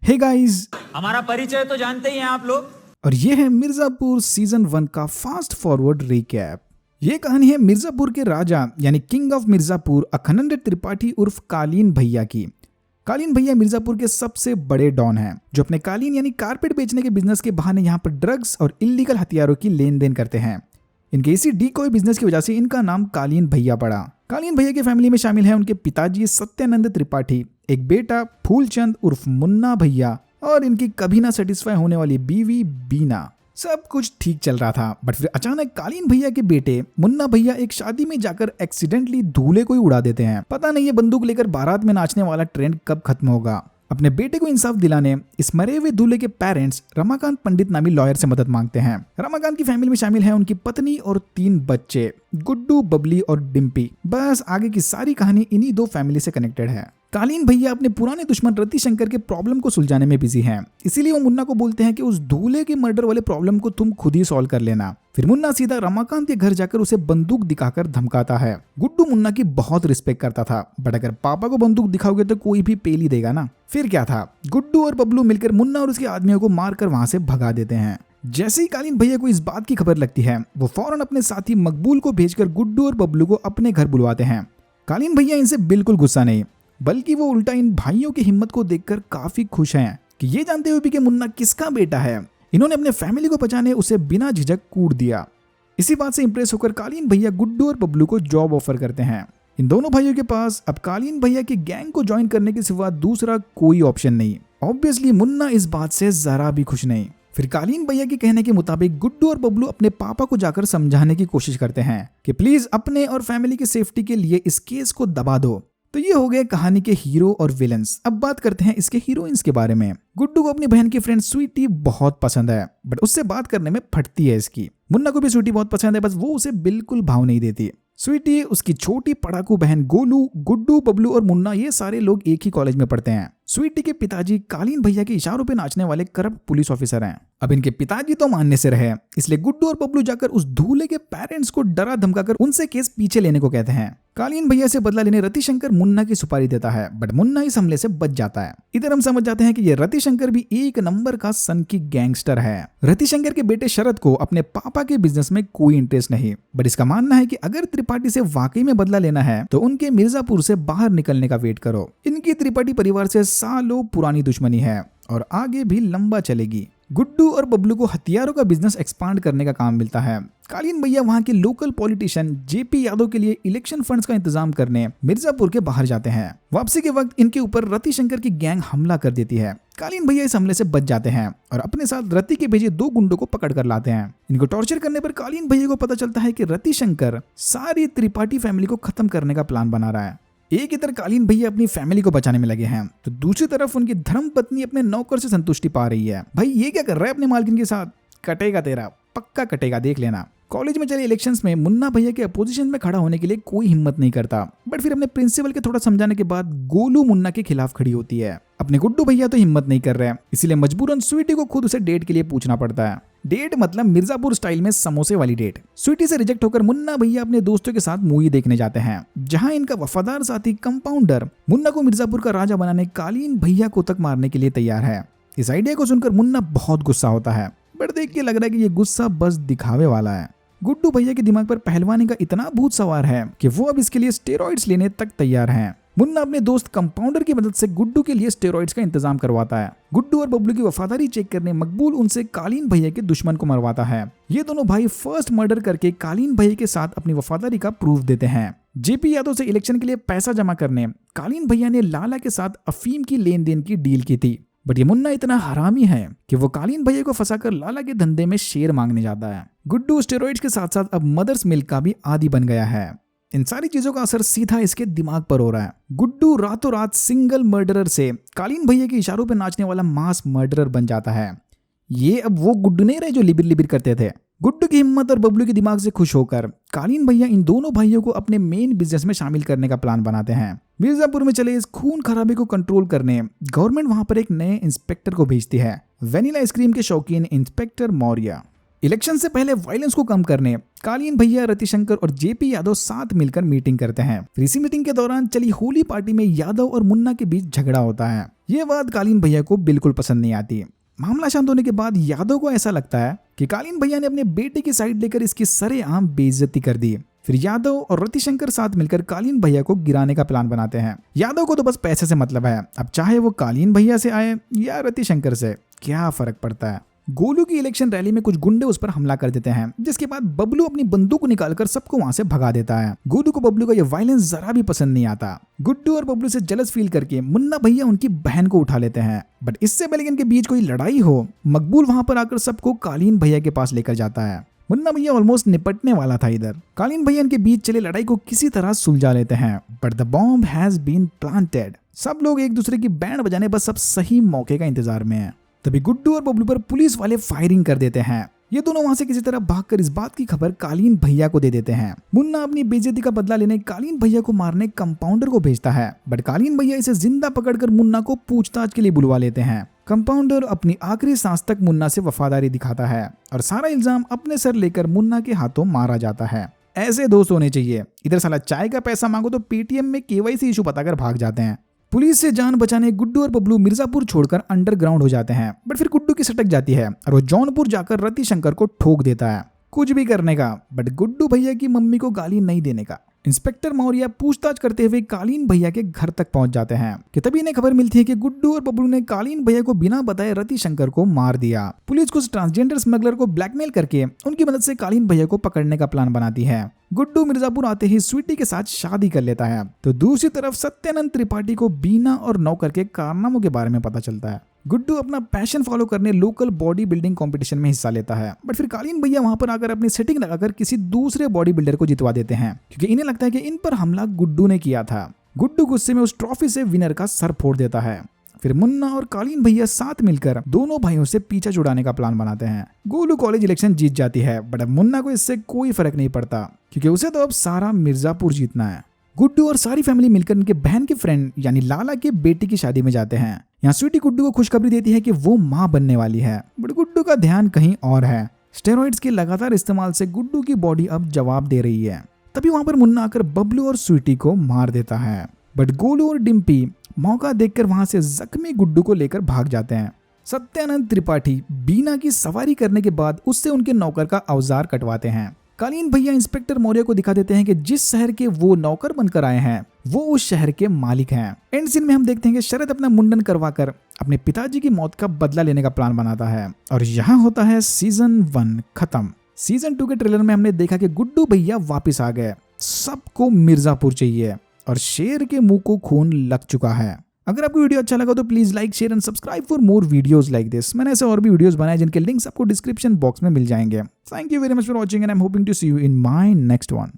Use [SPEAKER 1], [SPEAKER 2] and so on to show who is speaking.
[SPEAKER 1] Hey guys,
[SPEAKER 2] हमारा परिचय तो जानते ही हैं आप लोग।
[SPEAKER 1] और ये है मिर्जापुर सीजन 1 का फास्ट फॉरवर्ड रिकैप। ये कहानी है मिर्जापुर के राजा यानी किंग ऑफ मिर्जापुर अखनंद त्रिपाठी उर्फ कालीन भैया की। कालीन भैया मिर्जापुर के सबसे बड़े डॉन हैं, जो अपने कालीन यानी कारपेट बेचने के बिजनेस के बहाने यहाँ पर ड्रग्स और इलीगल हथियारों की लेन देन करते हैं। इनके इसी डीकॉय बिजनेस की वजह से इनका नाम कालीन भैया पड़ा। कालीन भैया की फैमिली में शामिल है उनके पिताजी सत्यानंद त्रिपाठी, एक बेटा फूलचंद उर्फ मुन्ना भैया और इनकी कभी ना सेटिस्फाई होने वाली बीवी बीना। सब कुछ ठीक चल रहा था, बट फिर अचानक कालीन भैया के बेटे मुन्ना भैया एक शादी में जाकर एक्सीडेंटली दूल्हे को ही उड़ा देते हैं। पता नहीं ये बंदूक लेकर बारात में नाचने वाला ट्रेंड कब खत्म होगा। अपने बेटे को इंसाफ दिलाने इस मरे हुए दूल्हे के पेरेंट्स रमाकांत पंडित नामी लॉयर से मदद मांगते हैं। रमाकांत की फैमिली में शामिल है उनकी पत्नी और 3 बच्चे, गुड्डू, बबली और डिम्पी। बस आगे की सारी कहानी इन्हीं 2 फैमिली से कनेक्टेड है। कालीन भैया अपने पुराने दुश्मन रतिशंकर के प्रॉब्लम को सुलझाने में बिजी हैं, इसीलिए वो मुन्ना को बोलते हैं कि उस दूल्हे के मर्डर वाले प्रॉब्लम को तुम खुद ही सॉल्व कर लेना। फिर मुन्ना सीधा रमाकांत के घर जाकर उसे बंदूक दिखाकर धमकाता है। गुड्डू मुन्ना की बहुत रिस्पेक्ट करता था, बट अगर पापा को बंदूक दिखाओगे तो कोई भी पेल ही देगा ना। फिर क्या था, गुड्डू और बबलू मिलकर मुन्ना और उसके आदमियों को मारकर वहां से भगा देते हैं। जैसे ही कालीन भैया को इस बात की खबर लगती है, वो फौरन अपने साथी मकबूल को भेजकर गुड्डू और बबलू को अपने घर बुलवाते हैं। कालीन भैया इनसे बिल्कुल गुस्सा नहीं, बल्कि वो उल्टा इन भाइयों की हिम्मत को देखकर काफी खुश हैं कि ये जानते हुए भी कि मुन्ना किसका बेटा है, इन्होंने अपने फैमिली को बचाने उसे बिना झिझक कूट दिया। इसी बात से इंप्रेस होकर कालीन भैया गुड्डू और बबलू को जॉब ऑफर करते हैं। इन दोनों भाइयों के पास अब कालीन भैया की गैंग को ज्वाइन करने के सिवा दूसरा कोई ऑप्शन नहीं। ऑब्वियसली मुन्ना इस बात से जरा भी खुश नहीं। फिर कालीन भैया के कहने के मुताबिक गुड्डू और बबलू अपने पापा को जाकर समझाने की कोशिश करते हैं कि प्लीज अपने और फैमिली की सेफ्टी के लिए इस केस को दबा दो। तो ये हो गए कहानी के हीरो और विलन्स। अब बात करते हैं इसके हीरोइंस के बारे में। गुड्डू को अपनी बहन की फ्रेंड स्वीटी बहुत पसंद है, बट उससे बात करने में फटती है इसकी। मुन्ना को भी स्वीटी बहुत पसंद है, बस वो उसे बिल्कुल भाव नहीं देती। स्वीटी, उसकी छोटी पढ़ाकू बहन गोलू, गुड्डू, बबलू और मुन्ना ये सारे लोग एक ही कॉलेज में पढ़ते हैं। स्वीटी के पिताजी कालीन भैया के इशारों पे नाचने वाले करप्ट पुलिस ऑफिसर हैं। अब इनके पिताजी तो मानने से रहे, इसलिए गुड्डू और बबलू जाकर उस दूल्हे के पेरेंट्स को डरा धमकाकर उनसे केस पीछे लेने को कहते हैं। कालीन भैया से बदला लेने रतिशंकर मुन्ना की सुपारी देता है, बट मुन्ना इस हमले से बच जाता है। इधर हम समझ जाते हैं कि ये रतिशंकर भी एक नंबर का सन की गैंगस्टर है। रतिशंकर के बेटे शरद को अपने पापा के बिजनेस में कोई इंटरेस्ट नहीं, बट इसका मानना है कि अगर त्रिपाठी से वाकई में बदला लेना है तो उनके मिर्जापुर से बाहर निकलने का वेट करो। इनकी त्रिपाठी परिवार से सालों पुरानी दुश्मनी है और आगे भी लंबा चलेगी। गुड्डू और बबलू को हथियारों का बिजनेस एक्सपांड करने का काम मिलता है। कालीन भैया वहां के लोकल पॉलिटिशियन जेपी यादव के लिए इलेक्शन फंड्स का इंतजाम करने मिर्जापुर के बाहर जाते हैं। वापसी के वक्त इनके ऊपर रतिशंकर की गैंग हमला कर देती है। कालीन भैया इस हमले से बच जाते हैं और अपने साथ रति के भेजे 2 गुंडों को पकड़ कर लाते हैं। इनको टॉर्चर करने पर कालीन भैया को पता चलता है कि रतिशंकर सारी त्रिपाठी फैमिली को खत्म करने का प्लान बना रहा है। एक इधर कालीन भैया अपनी फैमिली को बचाने में लगे हैं, तो दूसरी तरफ उनकी धर्म पत्नी अपने नौकर से संतुष्टि पा रही है। भाई ये क्या कर रहा है अपने मालकिन के साथ? कटेगा तेरा, पक्का कटेगा, देख लेना। कॉलेज में चले इलेक्शंस में मुन्ना भैया के अपोजिशन में खड़ा होने के लिए कोई हिम्मत नहीं करता, बट फिर अपने प्रिंसिपल के थोड़ा समझाने के बाद गोलू मुन्ना के खिलाफ खड़ी होती है। अपने गुड्डू भैया तो हिम्मत नहीं कर रहे हैं, इसीलिए मजबूरन स्वीटी को खुद उसे डेट के लिए पूछना पड़ता है। डेट मतलब मिर्जापुर स्टाइल में समोसे वाली डेट। स्वीटी से रिजेक्ट होकर मुन्ना भैया अपने दोस्तों के साथ मूवी देखने जाते हैं, जहां इनका वफादार साथी कंपाउंडर मुन्ना को मिर्जापुर का राजा बनाने कालीन भैया को तक मारने के लिए तैयार है। इस आइडिया को सुनकर मुन्ना बहुत गुस्सा होता है, बट देख के लग रहा है कि ये गुस्सा बस दिखावे वाला है। गुड्डू भैया के दिमाग पर पहलवानी का इतना भूत सवार है कि वो अब इसके लिए स्टेरॉइड्स लेने तक तैयार हैं। मुन्ना अपने दोस्त कंपाउंडर की मदद से गुड्डू के लिए स्टेरॉइड्स का इंतजाम करवाता है। गुड्डू और बबलू की वफादारी चेक करने मकबूल उनसे कालीन भैया के दुश्मन को मरवाता है। ये दोनों भाई फर्स्ट मर्डर करके कालीन भैया के साथ अपनी वफादारी का प्रूफ देते हैं। जेपी यादव से इलेक्शन के लिए पैसा जमा करने कालीन भैया ने लाला के साथ अफीम की लेन देन की डील की थी, बट ये मुन्ना इतना हरामी है कि वो कालीन भैया को फंसाकर लाला के धंधे में शेयर मांगने जाता है। गुड्डू स्टेरॉइड्स के साथ साथ अब मदर्स मिल्क का भी आदी बन गया है। इन सारी चीजों का असर सीधा इसके दिमाग पर हो रहा है। गुड्डू रातों रात सिंगल मर्डरर से कालीन भैया के इशारों पर नाचने वाला मास मर्डरर बन जाता है। ये अब वो गुड्डू नहीं रहे जो लिबिर लिबिर करते थे। गुड्डू की हिम्मत और बबलू के दिमाग से खुश होकर कालीन भैया इन दोनों भाइयों को अपने मेन बिजनेस में शामिल करने का प्लान बनाते हैं। मिर्जापुर में चले इस खून खराबे को कंट्रोल करने गवर्नमेंट वहां पर एक नए इंस्पेक्टर को भेजती है, वेनिला आइसक्रीम के शौकीन इंस्पेक्टर मौर्य। इलेक्शन से पहले वायलेंस को कम करने कालीन भैया, रतिशंकर और जेपी यादव साथ मिलकर मीटिंग करते हैं। फिर इसी मीटिंग के दौरान चली होली पार्टी में यादव और मुन्ना के बीच झगड़ा होता है। ये बात कालीन भैया को बिल्कुल पसंद नहीं आती। मामला शांत होने के बाद यादव को ऐसा लगता है कि कालीन भैया ने अपने बेटे की साइड लेकर इसकी सरेआम बेइज्जती कर दी। फिर यादव और रतिशंकर साथ मिलकर कालीन भैया को गिराने का प्लान बनाते हैं। यादव को तो बस पैसे से मतलब है, अब चाहे वो कालीन भैया से आए या रतिशंकर से, क्या फर्क पड़ता है। गोलू की इलेक्शन रैली में कुछ गुंडे उस पर हमला कर देते हैं, जिसके बाद बबलू अपनी बंदूक निकालकर सबको वहां से भगा देता है। गोलू को बबलू का ये वायलेंस जरा भी पसंद नहीं आता। गुड्डू और बबलू से जेलस फील करके मुन्ना भैया उनकी बहन को उठा लेते हैं। बट इससे पहले कि इनके बीच कोई लड़ाई हो, मकबूल वहां पर आकर सबको कालीन भैया के पास लेकर जाता है। मुन्ना भैया ऑलमोस्ट निपटने वाला था इधर। कालीन भैया इनके बीच चले लड़ाई को किसी तरह सुलझा लेते हैं, but the bomb has been planted. सब लोग एक दूसरे की बैंड बजाने बस अब सही मौके का इंतजार में है। तभी गुड्डू और बबलू पर पुलिस वाले फायरिंग कर देते हैं। ये दोनों वहां से किसी तरह भागकर इस बात की खबर कालीन भैया को दे देते हैं। मुन्ना अपनी बेइज्जती का बदला लेने कालीन भैया को मारने कंपाउंडर को भेजता है, बट कालीन भैया इसे जिंदा पकड़कर मुन्ना को पूछताछ के लिए बुलवा लेते हैं। कंपाउंडर अपनी आखिरी सांस तक मुन्ना से वफादारी दिखाता है और सारा इल्जाम अपने सर लेकर मुन्ना के हाथों मारा जाता है। ऐसे दोस्त होने चाहिए। इधर साला चाय का पैसा मांगो तो पेटीएम में केवाईसी इशू बताकर भाग जाते हैं। पुलिस से जान बचाने गुड्डू और बबलू मिर्जापुर छोड़कर अंडरग्राउंड हो जाते हैं, बट फिर गुड्डू की सटक जाती है और वो जौनपुर जाकर रतिशंकर को ठोक देता है। कुछ भी करने का, बट गुड्डू भैया की मम्मी को गाली नहीं देने का। इंस्पेक्टर मौर्य पूछताछ करते हुए कालीन भैया के घर तक पहुंच जाते हैं कि तभी इन्हें खबर मिलती है कि गुड्डू और बबलू ने कालीन भैया को बिना बताए रतिशंकर को मार दिया। पुलिस कुछ ट्रांसजेंडर स्मगलर को ब्लैकमेल करके उनकी मदद से कालीन भैया को पकड़ने का प्लान बनाती है। गुड्डू मिर्जापुर आते ही स्वीटी के साथ शादी कर लेता है, तो दूसरी तरफ सत्यानंद त्रिपाठी को बीना और नौकर के कारनामों के बारे में पता चलता है। गुड्डू अपना पैशन फॉलो करने लोकल बॉडी बिल्डिंग कंपटीशन में हिस्सा लेता है, बट फिर कालीन भैया वहां पर आकर अपनी सेटिंग लगाकर किसी दूसरे बॉडी बिल्डर को जितवा देते हैं, क्योंकि इन्हें लगता है कि इन पर हमला गुड्डू ने किया था। गुड्डू गुस्से में उस ट्रॉफी से विनर का सर फोड़ देता है। फिर मुन्ना और कालीन भैया साथ मिलकर दोनों भाइयों से पीछा छुड़ाने का प्लान बनाते हैं। गोलू कॉलेज इलेक्शन जीत जाती है, बट अब मुन्ना को इससे कोई फर्क नहीं पड़ता, क्योंकि उसे तो अब सारा मिर्जापुर जीतना है। गुड्डू और सारी फैमिली मिलकर उनके बहन के फ्रेंड यानी लाला के बेटी की शादी में जाते हैं। यहाँ स्वीटी गुड्डू को खुशखबरी देती है कि वो माँ बनने वाली है, बट गुड्डू का ध्यान कहीं और है। स्टेरॉइड्स के लगातार इस्तेमाल से गुड्डू की बॉडी अब जवाब दे रही है। तभी वहां पर मुन्ना आकर बबलू और स्वीटी को मार देता है, बट गोलू और डिम्पी मौका देखकर वहां से जख्मी गुड्डू को लेकर भाग जाते हैं। सत्यानंद त्रिपाठी बीना की सवारी करने के बाद उससे उनके नौकर का औजार कटवाते हैं। कालीन भैया इंस्पेक्टर मौर्य को दिखा देते हैं कि जिस शहर के वो नौकर बनकर आए हैं वो उस शहर के मालिक हैं। एंड सीन में हम देखते हैं कि शरद अपना मुंडन करवाकर अपने पिताजी की मौत का बदला लेने का प्लान बनाता है, और यहाँ होता है सीजन 1 खत्म। सीजन 2 के ट्रेलर में हमने देखा कि गुड्डू भैया वापिस आ गए, सबको मिर्जापुर चाहिए और शेर के मुंह को खून लग चुका है। अगर आपको वीडियो अच्छा लगा तो please like, share and subscribe for more videos like this. मैंने ऐसे और भी वीडियोस बनाए जिनके लिंक्स आपको डिस्क्रिप्शन बॉक्स में मिल जाएंगे। Thank you very much for watching and I am hoping to see you in my next one.